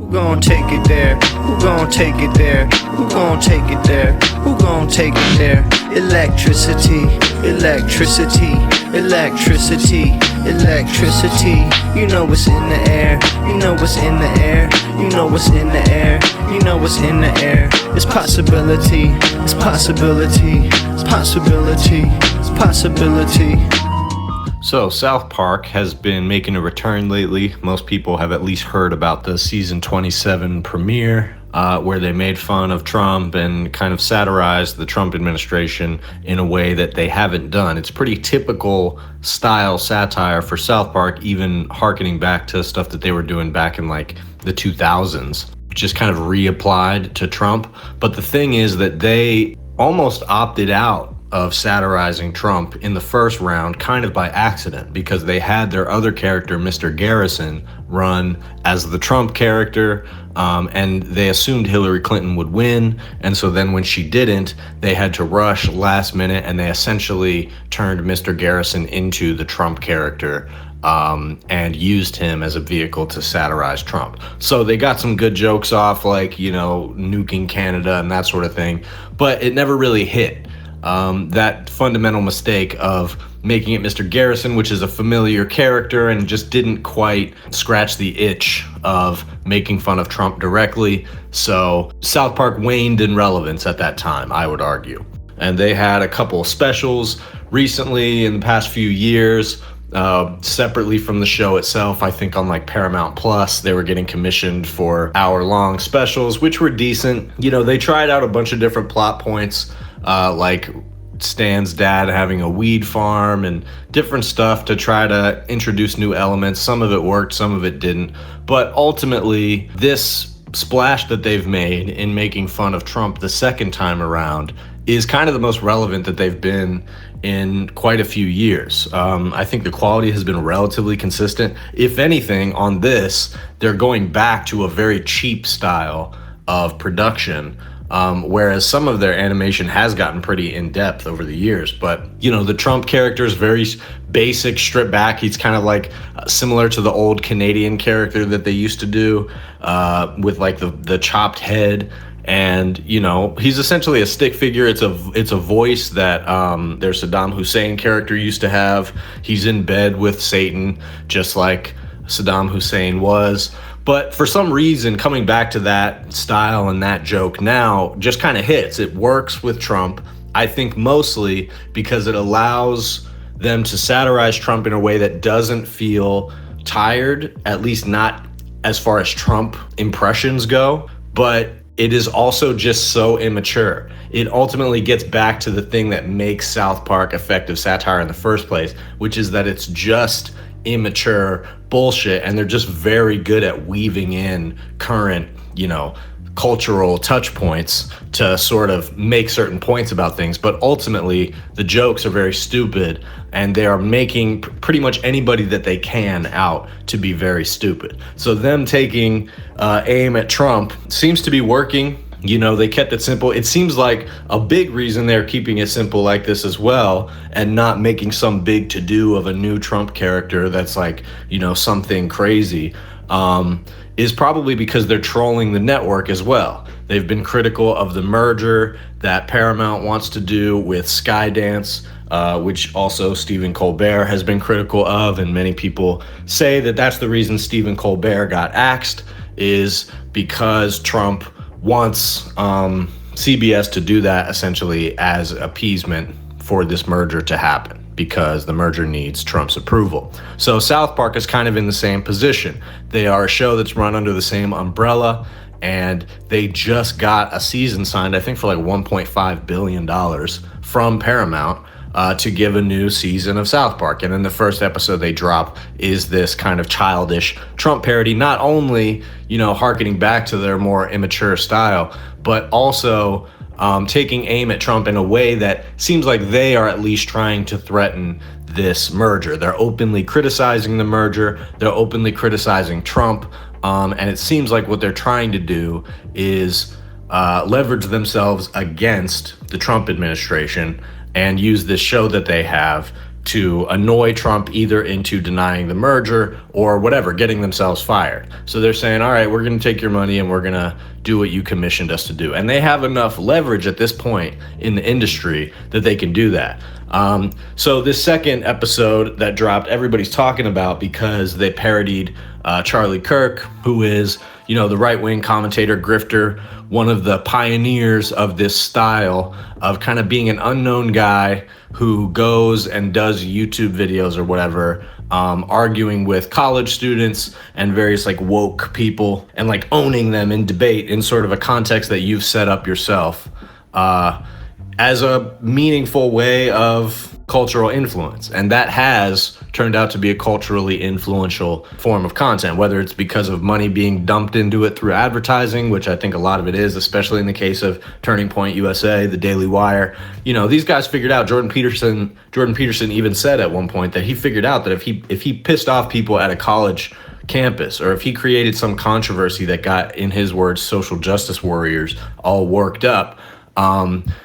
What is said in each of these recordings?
Who gon' take it there? Who gon' take it there? Who gon' take it there? Who gon' take it there? Electricity, electricity, electricity, electricity. You know what's in the air. You know what's in the air. You know what's in the air. You know what's in the air. It's possibility. It's possibility. It's possibility. It's possibility. So South Park has been making a return lately. Most people have at least heard about the season 27 premiere, where they made fun of Trump and kind of satirized the Trump administration in a way that they haven't done. It's pretty typical style satire for South Park, even hearkening back to stuff that they were doing back in like the 2000s, just kind of reapplied to Trump. But the thing is that they almost opted out of satirizing Trump in the first round kind of by accident, because they had their other character, Mr. Garrison, run as the Trump character, and they assumed Hillary Clinton would win. And so then when she didn't, they had to rush last minute, and they essentially turned Mr. Garrison into the Trump character, and used him as a vehicle to satirize Trump. So they got some good jokes off, like, you know, nuking Canada and that sort of thing, but it never really hit. That fundamental mistake of making it Mr. Garrison, which is a familiar character, and just didn't quite scratch the itch of making fun of Trump directly. So South Park waned in relevance at that time, I would argue. And they had a couple of specials recently in the past few years, separately from the show itself. I think on like Paramount Plus, they were getting commissioned for hour-long specials, which were decent. You know, they tried out a bunch of different plot points, like Stan's dad having a weed farm and different stuff to try to introduce new elements. Some of it worked, some of it didn't. But ultimately, this splash that they've made in making fun of Trump the second time around is kind of the most relevant that they've been in quite a few years. I think the quality has been relatively consistent. If anything, on this, they're going back to a very cheap style of production, whereas some of their animation has gotten pretty in-depth over the years. But, you know, the Trump character is very basic, stripped back. He's kind of like similar to the old Canadian character that they used to do, with like the chopped head. And, you know, he's essentially a stick figure. It's a voice that their Saddam Hussein character used to have. He's in bed with Satan, just like Saddam Hussein was. But for some reason, coming back to that style and that joke now just kind of hits. It works with Trump, I think mostly because it allows them to satirize Trump in a way that doesn't feel tired, at least not as far as Trump impressions go. But it is also just so immature. It ultimately gets back to the thing that makes South Park effective satire in the first place, which is that it's just immature bullshit, and they're just very good at weaving in current, you know, cultural touch points to sort of make certain points about things. But ultimately, the jokes are very stupid, and they are making pretty much anybody that they can out to be very stupid. So them taking aim at Trump seems to be working. You know, they kept it simple. It seems like a big reason they're keeping it simple like this as well, and not making some big to-do of a new Trump character that's like, you know, something crazy, is probably because they're trolling the network as well. They've been critical of the merger that Paramount wants to do with Skydance, which also Stephen Colbert has been critical of, and many people say that that's the reason Stephen Colbert got axed, is because Trump wants CBS to do that essentially as appeasement for this merger to happen, because the merger needs Trump's approval. So South Park is kind of in the same position. They are a show that's run under the same umbrella, and they just got a season signed, I think for like $1.5 billion from Paramount, to give a new season of South Park. And then the first episode they drop is this kind of childish Trump parody, not only, you know, hearkening back to their more immature style, but also taking aim at Trump in a way that seems like they are at least trying to threaten this merger. They're openly criticizing the merger. They're openly criticizing Trump. And it seems like what they're trying to do is leverage themselves against the Trump administration and use this show that they have to annoy Trump either into denying the merger or whatever, getting themselves fired. So they're saying, all right, we're going to take your money and we're going to do what you commissioned us to do. And they have enough leverage at this point in the industry that they can do that. So this second episode that dropped, everybody's talking about because they parodied Charlie Kirk, who is, the right-wing commentator, grifter, one of the pioneers of this style of kind of being an unknown guy who goes and does YouTube videos or whatever, arguing with college students and various like woke people and like owning them in debate in sort of a context that you've set up yourself, as a meaningful way of cultural influence. And that has turned out to be a culturally influential form of content, whether it's because of money being dumped into it through advertising, which I think a lot of it is, especially in the case of Turning Point USA, the Daily Wire. These guys figured out, Jordan Peterson even said at one point that he figured out that if he pissed off people at a college campus, or if he created some controversy that got, in his words, social justice warriors all worked up,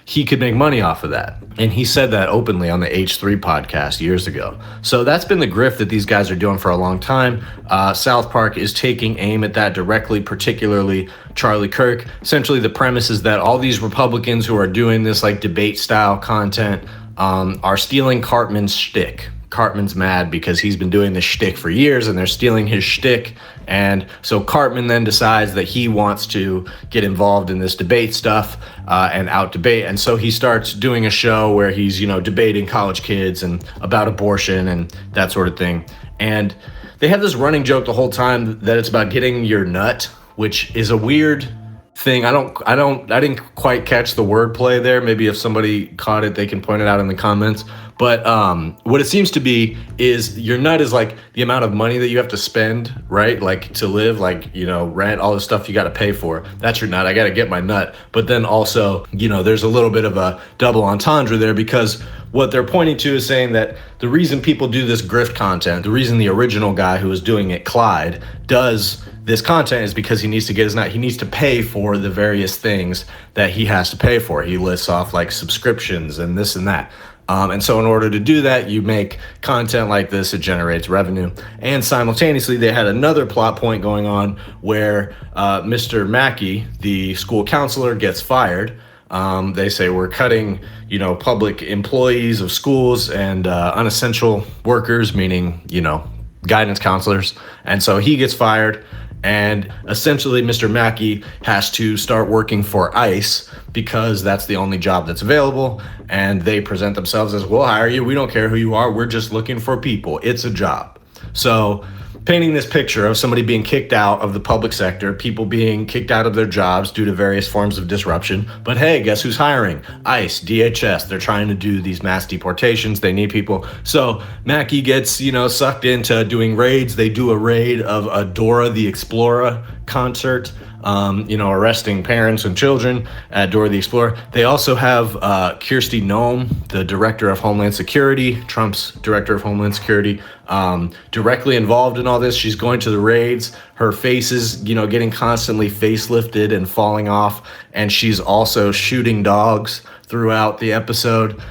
he could make money off of that. And he said that openly on the H3 podcast years ago. So that's been the grift that these guys are doing for a long time. South Park is taking aim at that directly, particularly Charlie Kirk. Essentially, the premise is that all these Republicans who are doing this like debate style content are stealing Cartman's shtick. Cartman's mad because he's been doing this shtick for years and they're stealing his shtick. And so Cartman then decides that he wants to get involved in this debate stuff and out debate. And so he starts doing a show where he's, debating college kids and about abortion and that sort of thing. And they have this running joke the whole time that it's about getting your nut, which is a weird thing. I didn't quite catch the wordplay there. Maybe if somebody caught it, they can point it out in the comments. But what it seems to be is your nut is like the amount of money that you have to spend, right? Like to live, like, rent, all the stuff you got to pay for. That's your nut. I got to get my nut. But then also, there's a little bit of a double entendre there, because what they're pointing to is saying that the reason people do this grift content, the reason the original guy who was doing it, Clyde, does this content is because he needs to get his nut. He needs to pay for the various things that he has to pay for. He lists off like subscriptions and this and that. And so in order to do that, you make content like this, it generates revenue. And simultaneously, they had another plot point going on where Mr. Mackey, the school counselor, gets fired. They say we're cutting, public employees of schools and unessential workers, meaning, guidance counselors. And so he gets fired. And essentially, Mr. Mackey has to start working for ICE because that's the only job that's available. And they present themselves as, we'll hire you. We don't care who you are. We're just looking for people. It's a job. So painting this picture of somebody being kicked out of the public sector, people being kicked out of their jobs due to various forms of disruption. But hey, guess who's hiring? ICE, DHS. They're trying to do these mass deportations. They need people. So Mackey gets, sucked into doing raids. They do a raid of a Dora the Explorer concert, arresting parents and children at Dora the Explorer. They also have Kristi Noem, the director of Homeland Security, Trump's director of Homeland Security, directly involved in all this. She's going to the raids. Her face is, getting constantly facelifted and falling off. And she's also shooting dogs throughout the episode,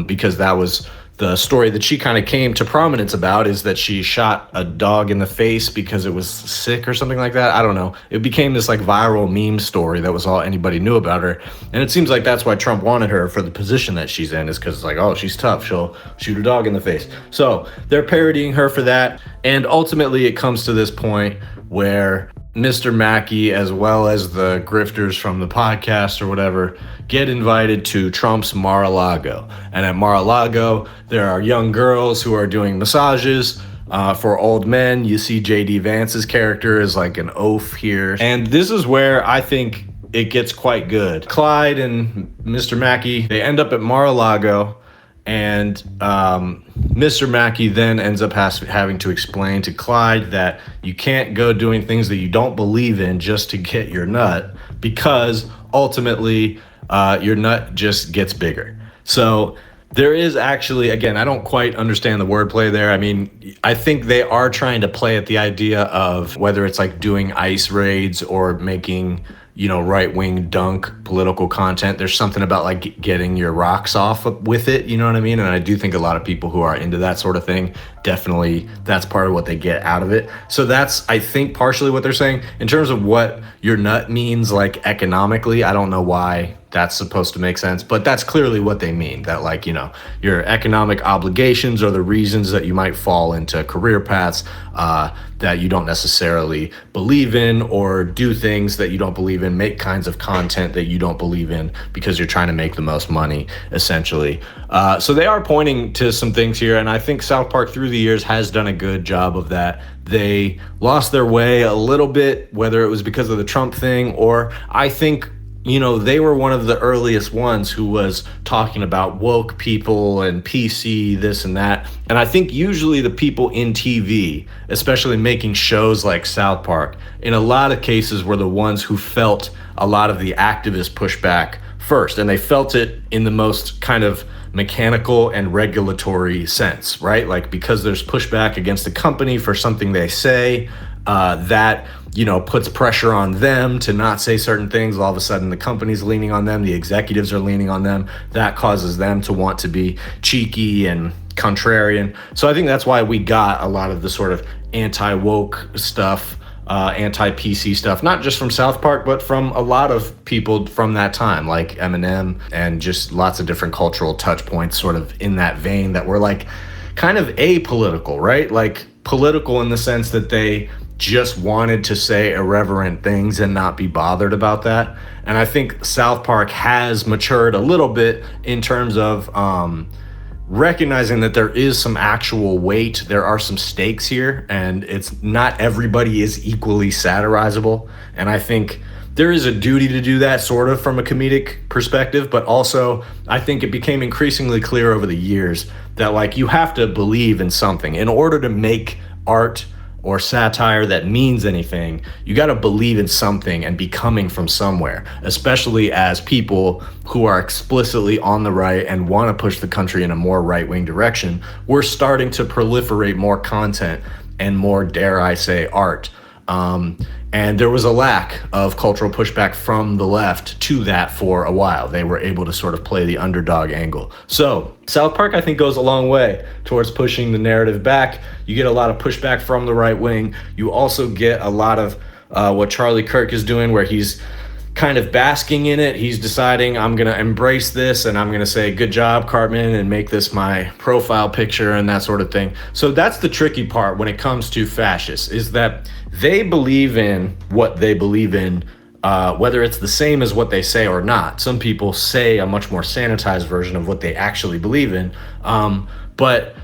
because that was the story that she kind of came to prominence about, is that she shot a dog in the face because it was sick or something like that. I don't know. It became this like viral meme story that was all anybody knew about her. And it seems like that's why Trump wanted her for the position that she's in, is because it's like, oh, she's tough. She'll shoot a dog in the face. So they're parodying her for that. And ultimately it comes to this point where Mr. Mackey, as well as the grifters from the podcast or whatever, get invited to Trump's Mar-a-Lago. And at Mar-a-Lago, there are young girls who are doing massages for old men. You see J.D. Vance's character is like an oaf here. And this is where I think it gets quite good. Clyde and Mr. Mackey, they end up at Mar-a-Lago. And Mr. Mackey then ends up having to explain to Clyde that you can't go doing things that you don't believe in just to get your nut, because ultimately your nut just gets bigger. So there is actually, again, I don't quite understand the wordplay there. I mean, I think they are trying to play at the idea of whether it's like doing ICE raids or making, right-wing dunk political content. There's something about like getting your rocks off with it, you know what I mean? And I do think a lot of people who are into that sort of thing, definitely that's part of what they get out of it. So that's, I think, partially what they're saying. In terms of what your nut means, like economically, I don't know why that's supposed to make sense, but that's clearly what they mean, that like, your economic obligations are the reasons that you might fall into career paths that you don't necessarily believe in, or do things that you don't believe in, make kinds of content that you don't believe in because you're trying to make the most money, essentially. So they are pointing to some things here, and I think South Park through the years has done a good job of that. They lost their way a little bit, whether it was because of the Trump thing, or I think they were one of the earliest ones who was talking about woke people and PC, this and that. And I think usually the people in TV, especially making shows like South Park, in a lot of cases were the ones who felt a lot of the activist pushback first. And they felt it in the most kind of mechanical and regulatory sense, right? Like, because there's pushback against the company for something they say, that puts pressure on them to not say certain things. All of a sudden the company's leaning on them, the executives are leaning on them. That causes them to want to be cheeky and contrarian. So I think that's why we got a lot of the sort of anti-woke stuff, anti-PC stuff, not just from South Park, but from a lot of people from that time, like Eminem, and just lots of different cultural touch points sort of in that vein that were like kind of apolitical, right? Like political in the sense that they just wanted to say irreverent things and not be bothered about that. And I think South Park has matured a little bit in terms of recognizing that there is some actual weight, there are some stakes here, and it's not everybody is equally satirizable. And I think there is a duty to do that sort of from a comedic perspective, but also I think it became increasingly clear over the years that like you have to believe in something in order to make art or satire that means anything. You got to believe in something and be coming from somewhere, especially as people who are explicitly on the right and want to push the country in a more right-wing direction. We're starting to proliferate more content and more, dare I say, art. And there was a lack of cultural pushback from the left to that for a while. They were able to sort of play the underdog angle. So South Park, I think, goes a long way towards pushing the narrative back. You get a lot of pushback from the right wing. You also get a lot of what Charlie Kirk is doing, where he's kind of basking in it. He's deciding, I'm going to embrace this and I'm going to say, good job, Cartman, and make this my profile picture and that sort of thing. So that's the tricky part when it comes to fascists, is that they believe in what they believe in, whether it's the same as what they say or not. Some people say a much more sanitized version of what they actually believe in, but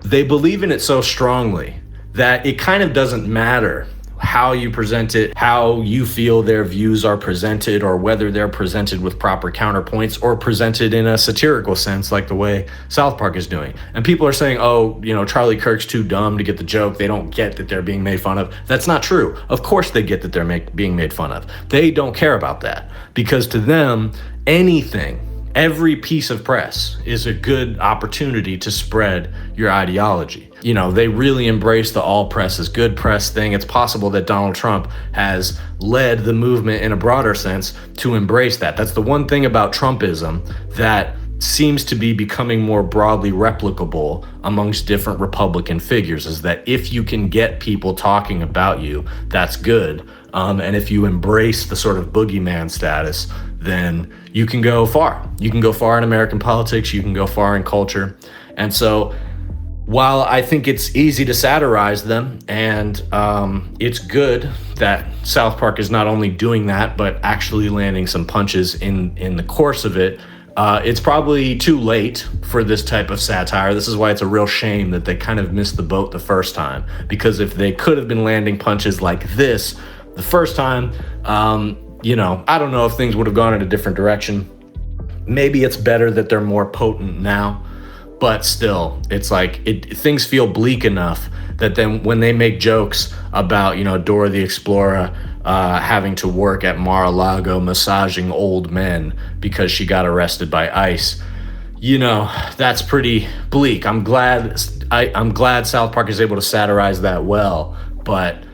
they believe in it so strongly that it kind of doesn't matter how you present it, how you feel their views are presented, or whether they're presented with proper counterpoints or presented in a satirical sense like the way South Park is doing. And people are saying, oh, Charlie Kirk's too dumb to get the joke. They don't get that they're being made fun of. That's not true. Of course they get that they're being made fun of. They don't care about that, because to them, every piece of press is a good opportunity to spread your ideology. They really embrace the all press is good press thing. It's possible that Donald Trump has led the movement in a broader sense to embrace that. That's the one thing about Trumpism that seems to be becoming more broadly replicable amongst different Republican figures, is that if you can get people talking about you, that's good. And if you embrace the sort of boogeyman status, then you can go far. You can go far in American politics. You can go far in culture. And so while I think it's easy to satirize them, and it's good that South Park is not only doing that, but actually landing some punches in the course of it, it's probably too late for this type of satire. This is why it's a real shame that they kind of missed the boat the first time, because if they could have been landing punches like this the first time, I don't know if things would have gone in a different direction. Maybe it's better that they're more potent now, but still, it's like things feel bleak enough that then when they make jokes about, Dora the Explorer having to work at Mar-a-Lago massaging old men because she got arrested by ICE, that's pretty bleak. I'm glad South Park is able to satirize that well, but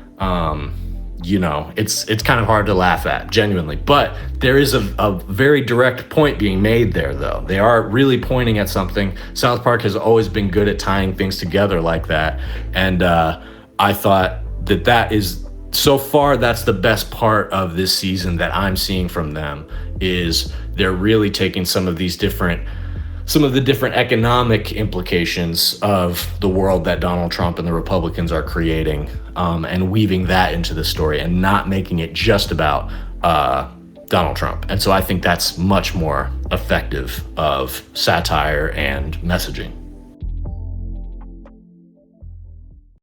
it's kind of hard to laugh at, genuinely. But there is a very direct point being made there, though. They are really pointing at something. South Park has always been good at tying things together like that. And I thought that is, so far, that's the best part of this season that I'm seeing from them, is they're really taking some of the different economic implications of the world that Donald Trump and the Republicans are creating, and weaving that into the story and not making it just about Donald Trump. And so I think that's much more effective of satire and messaging.